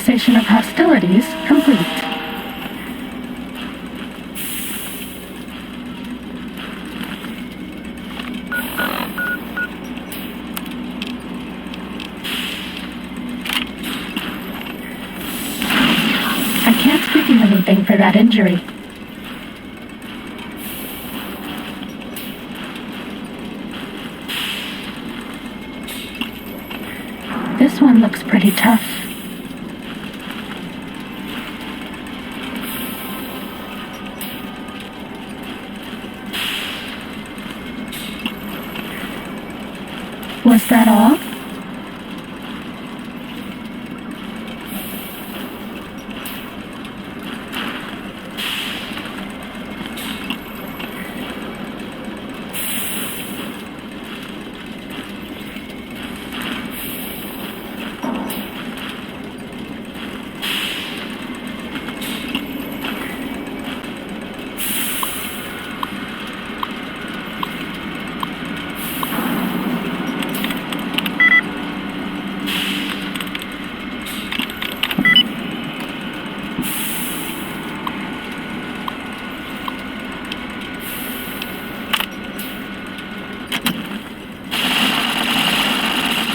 Cessation of hostilities complete. I can't give you anything for that injury. This one looks pretty tough. Was that all?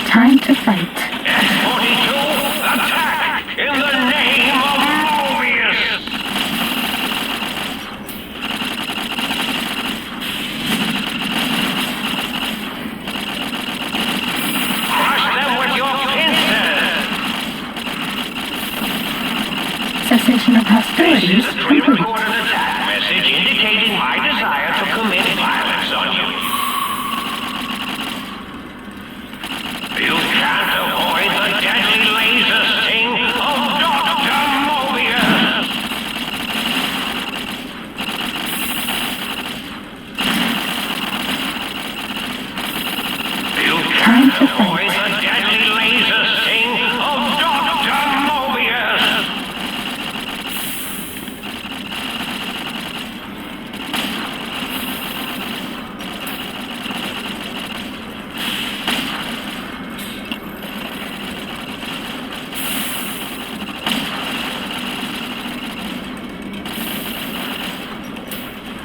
Time to fight. S-42, attack in the name of Mobius! Crush them with your pincers! Cessation of hostilities This is a complete. pre-recorded attack message indicating my desire to commit violence on you. You can't avoid the deadly laser sting of Dr. Mobius! You Time can't to avoid fight. the deadly laser sting of Dr. Mobius!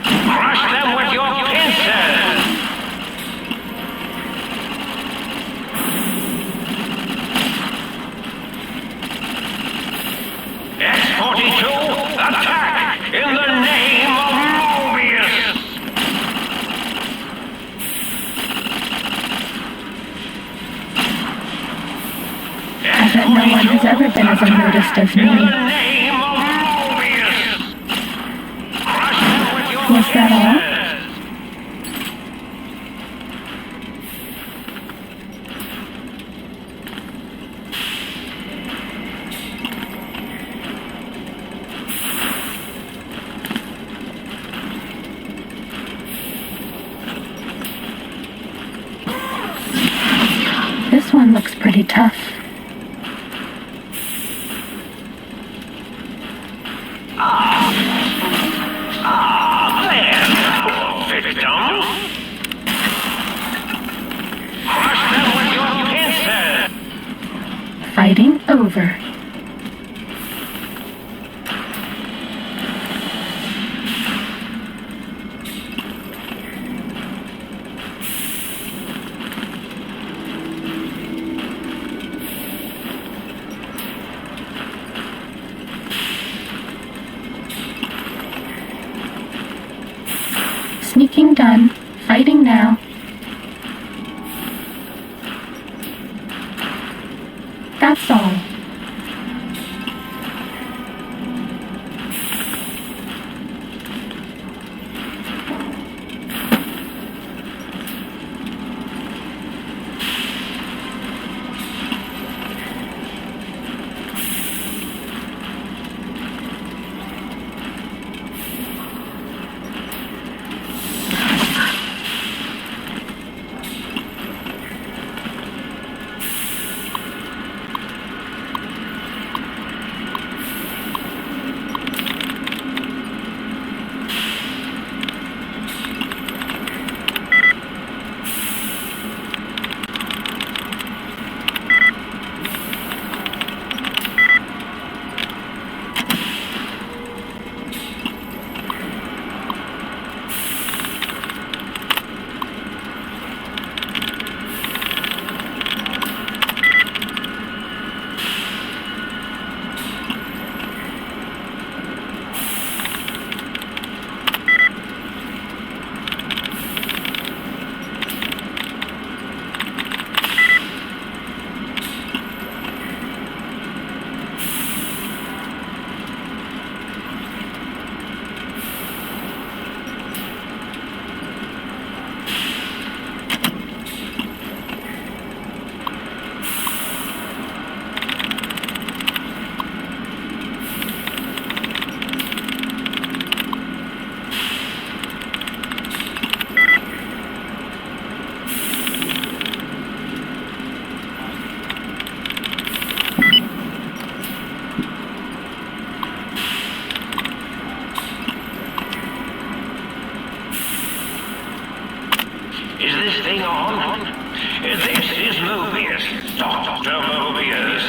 Crush them with your pincers! S-42, attack in the name of Mobius! I bet no one has ever been as unnoticed as In the me. name of Mobius! Crush them with your Was that all? pincers! This one looks pretty tough. There now, victim! Crush them with your pincers! Fighting over. Sneaking done. Fighting now. That's all. Dr. Mobius.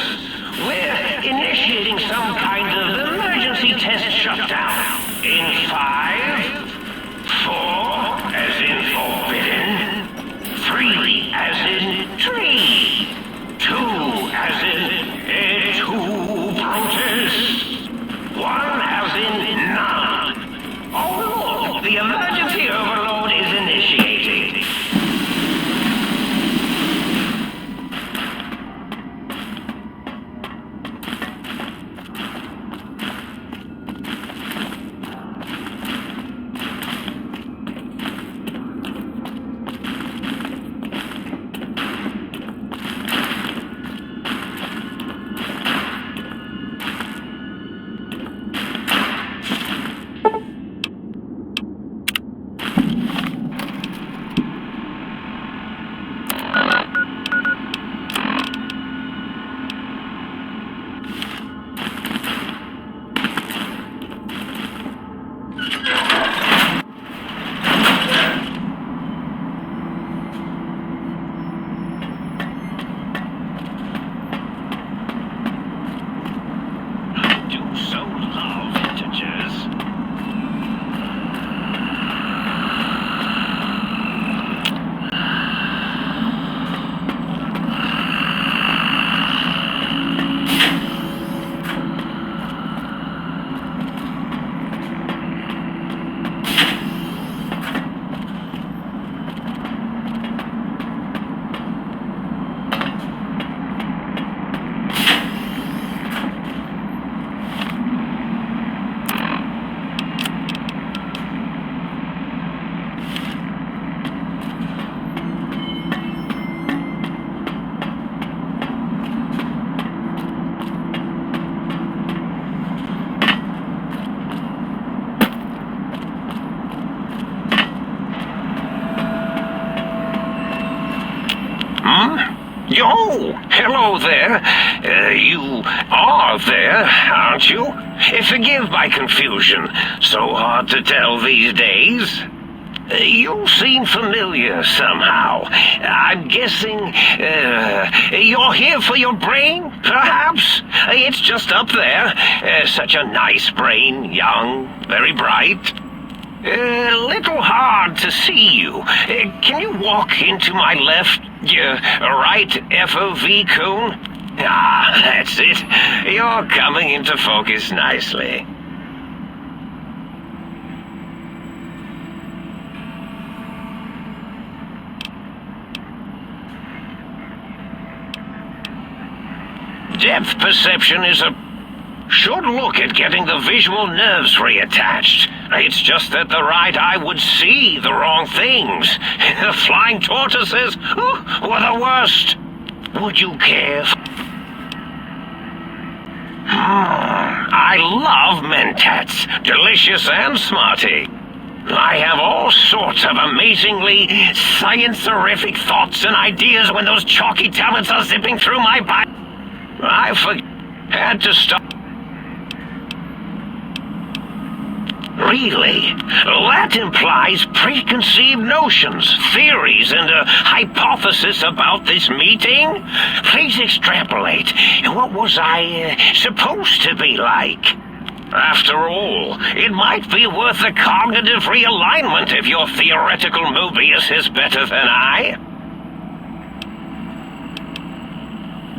We're initiating some kind of emergency test shutdown. In 5, 4, as in forbidden, 3, as in tree, 2, as in two Brutus, 1, as in none. Oh, look, the emergency overload is initiating. Oh, hello there. You are there, aren't you? Forgive my confusion. So hard to tell these days. You seem familiar somehow. I'm guessing, you're here for your brain, perhaps? It's just up there. Such a nice brain, young, very bright. Little hard to see you. Can you walk into my left, right FOV cone? Ah, that's it. You're coming into focus nicely. Depth perception is should look at getting the visual nerves reattached. It's just that the right eye would see the wrong things. The flying tortoises were the worst. Would you care? I love mentats, delicious and smarty. I have all sorts of amazingly science-terrific thoughts and ideas when those chalky tablets are zipping through my body. I had to stop. Really? That implies preconceived notions, theories, and a hypothesis about this meeting? Please extrapolate. What was I supposed to be like? After all, it might be worth a cognitive realignment if your theoretical Mobius is better than I.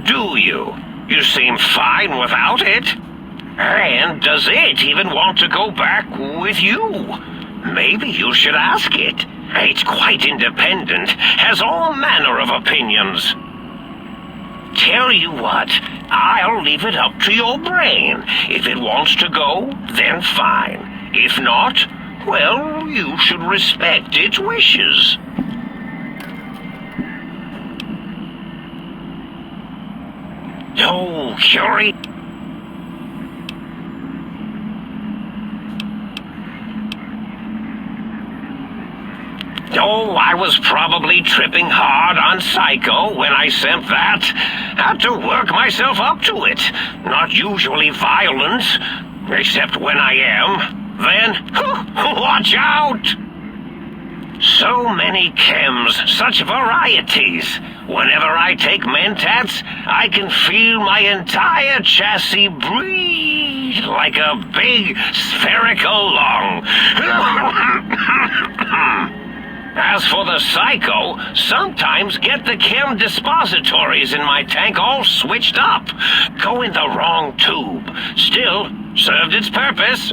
Do you? You seem fine without it. And does it even want to go back with you? Maybe you should ask it. It's quite independent, has all manner of opinions. Tell you what, I'll leave it up to your brain. If it wants to go, then fine. If not, well, you should respect its wishes. Oh, curious. Oh, I was probably tripping hard on Psycho when I sent that. Had to work myself up to it. Not usually violent, except when I am. Then, watch out! So many chems, such varieties. Whenever I take Mentats, I can feel my entire chassis breathe like a big spherical lung. As for the Psycho, sometimes get the chem dispositories in my tank all switched up. Go in the wrong tube. Still, served its purpose.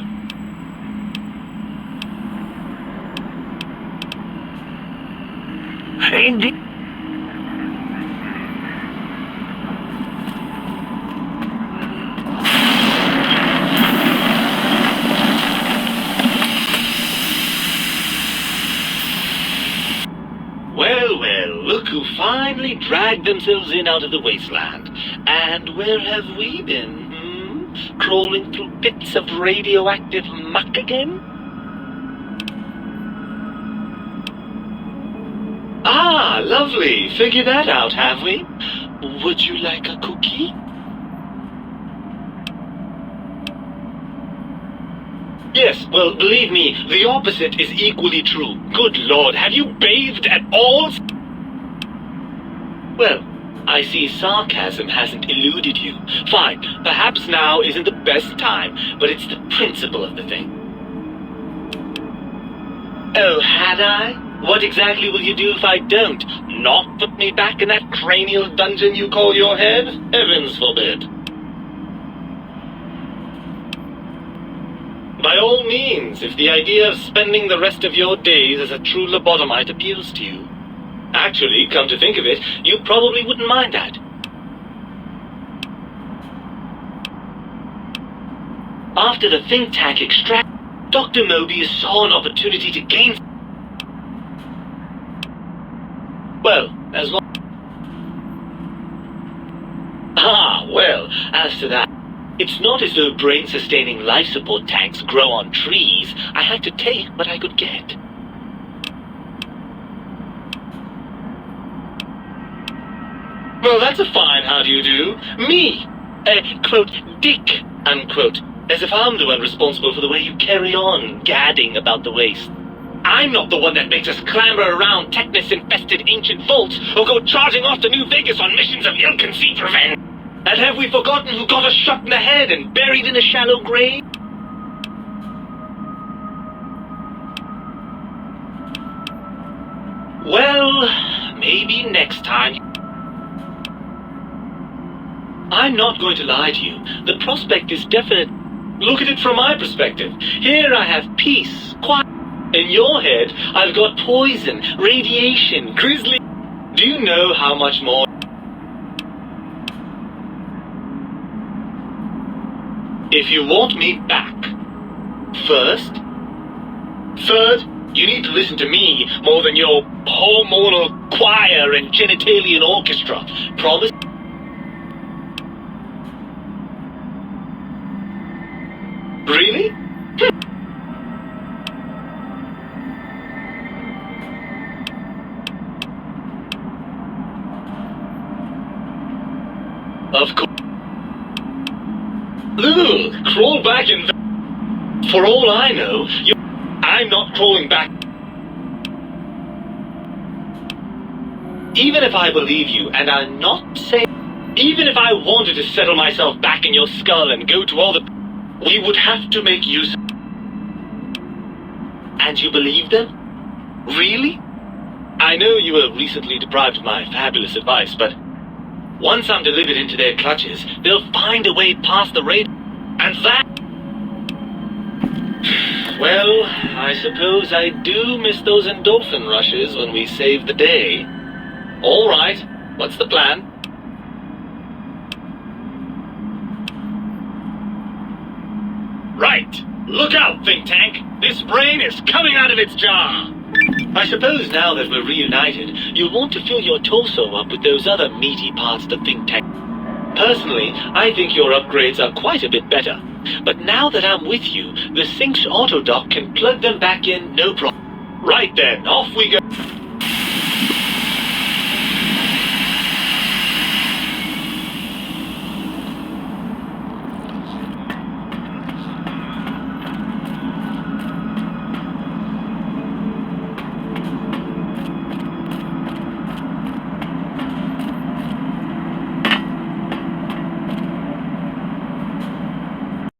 Indeed. Well, look who finally dragged themselves in out of the wasteland. And where have we been, Crawling through bits of radioactive muck again? Ah, lovely. Figured that out, have we? Would you like a cookie? Yes, well, believe me, the opposite is equally true. Good Lord, have you bathed at all? Well, I see sarcasm hasn't eluded you. Fine, perhaps now isn't the best time, but it's the principle of the thing. Oh, had I? What exactly will you do if I don't? Not put me back in that cranial dungeon you call your head? Heavens forbid. By all means, if the idea of spending the rest of your days as a true lobotomite appeals to you. Actually, come to think of it, you probably wouldn't mind that. After the think tank extract, Dr. Mobius saw an opportunity to gain... Well, as long... well, as to that, it's not as though brain-sustaining life support tanks grow on trees. I had to take what I could get. Well, that's a fine how do you do. Me, quote, dick, unquote. As if I'm the one responsible for the way you carry on gadding about the waste. I'm not the one that makes us clamber around Technus-infested ancient vaults or go charging off to New Vegas on missions of ill-conceived revenge. And have we forgotten who got us shot in the head and buried in a shallow grave? Well, maybe next time. I'm not going to lie to you. The prospect is definite. Look at it from my perspective. Here I have peace, quiet. In your head, I've got poison, radiation, grisly... Do you know how much more... If you want me back, first, third, you need to listen to me more than your hormonal choir and genitalian orchestra. Promise? Really? Of course. Ugh, crawl back in. For all I know, I'm not crawling back. Even if I believe you, and I'm not saying... Even if I wanted to settle myself back in your skull and go to all the... We would have to make use... And you believe them? Really? I know you were recently deprived of my fabulous advice, but... Once I'm delivered into their clutches, they'll find a way past the radar. And that... Well, I suppose I do miss those endorphin rushes when we save the day. All right, what's the plan? Right. Look out, think tank. This brain is coming out of its jar. I suppose now that we're reunited, you'll want to fill your torso up with those other meaty parts to think tank. Personally, I think your upgrades are quite a bit better. But now that I'm with you, the Sync's autodock can plug them back in no problem. Right then, off we go.